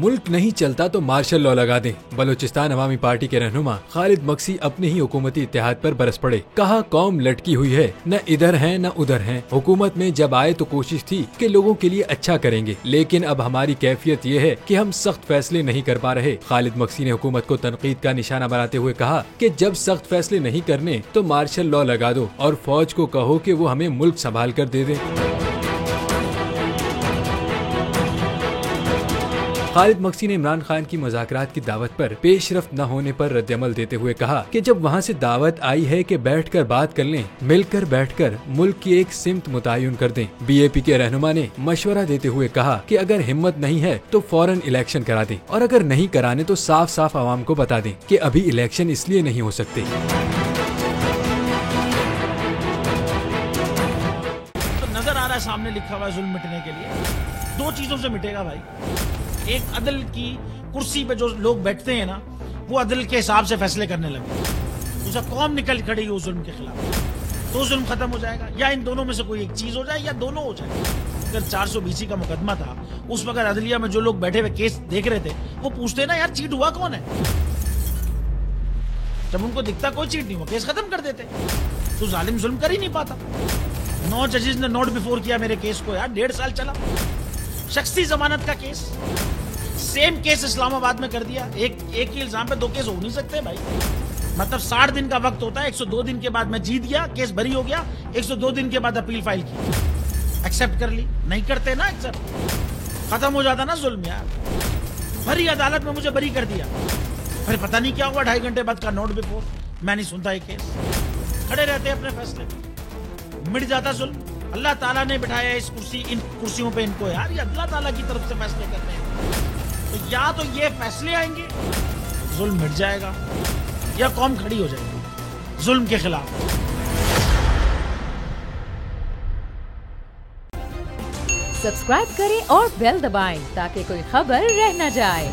मुल्क नहीं चलता तो मार्शल लॉ लगा दें। बलूचिस्तान अवामी पार्टी के रहनुमा खालिद मक्सी अपने ही हुकूमती इत्तेहाद पर बरस पड़े। कहा, कौम लटकी हुई है, न इधर है न उधर है। हुकूमत में जब आए तो कोशिश थी कि लोगों के लिए अच्छा करेंगे, लेकिन अब हमारी कैफियत ये है कि हम सख्त फैसले नहीं कर पा रहे। खालिद मक्सी ने हुकूमत को तनकीद का निशाना बनाते हुए कहा कि जब सख्त फैसले नहीं करने तो मार्शल लॉ लगा दो और फौज को कहो कि वो हमें मुल्क संभाल कर दे दे। खालिद मक्सी ने इमरान खान की मुज़ाकरात की दावत पर पेशरफ्त न होने पर रद्दअमल देते हुए कहा कि जब वहाँ से दावत आई है कि बैठकर बात कर लें, मिलकर बैठकर मुल्क की एक सिमत मुतय्यन कर दें। बीएपी के रहनुमा ने मशवरा देते हुए कहा कि अगर हिम्मत नहीं है तो फौरन इलेक्शन करा दें और अगर नहीं कराने तो साफ साफ आवाम को बता दें कि अभी इलेक्शन इसलिए नहीं हो सकते। तो नजर आ रहा है सामने लिखा हुआ जुल्म मिटने के लिए दो चीजों से मिटेगा भाई। एक, अदल की कुर्सी पे जो लोग बैठते हैं ना, वो अदल के हिसाब से फैसले करने लगे। दूसरा, कौम निकल खड़ी उस जुल्म के खिलाफ, तो जुल्म खत्म हो जाएगा। या इन दोनों में से कोई एक चीज हो जाए या दोनों हो जाए। अगर 420 का मुकदमा था, उस वक्त अदलिया में जो लोग बैठे हुए केस देख रहे थे, वो पूछते ना, यार चीट हुआ कौन है? जब उनको दिखता कोई चीट नहीं हुआ, केस खत्म कर देते। तो जालिम जुल्म कर ही नहीं पाता। 9 जजेस ने नोट बिफोर किया मेरे केस को, यार 1.5 साल चला। शख्सी जमानत का केस, सेम केस इस्लामाबाद में कर दिया। एक ही इल्जाम पे 2 केस हो नहीं सकते भाई। मतलब 60 दिन का वक्त होता है। 102 दिन के बाद मैं जीत गया, केस बरी हो गया। 102 दिन के बाद अपील फाइल की, एक्सेप्ट कर ली। नहीं करते ना एक्सेप्ट, खत्म हो जाता ना जुल्म यार। भरी अदालत में मुझे बरी कर दिया, फिर पता नहीं क्या हुआ, 2.5 घंटे बाद का नोट बिफोर। मैं नहीं सुनता ये केस, खड़े रहते अपने फैसले, मिट जाता जुल्म। अल्लाह ताला ने बिठाया इन कुर्सियों पे इनको यार, ये अल्लाह ताला की तरफ से फैसले करते हैं। तो या तो ये फैसले आएंगे, जुल्म मिट जाएगा, या कौम खड़ी हो जाएगी जुल्म के खिलाफ। सब्सक्राइब करें और बेल दबाएं ताकि कोई खबर रह न जाए।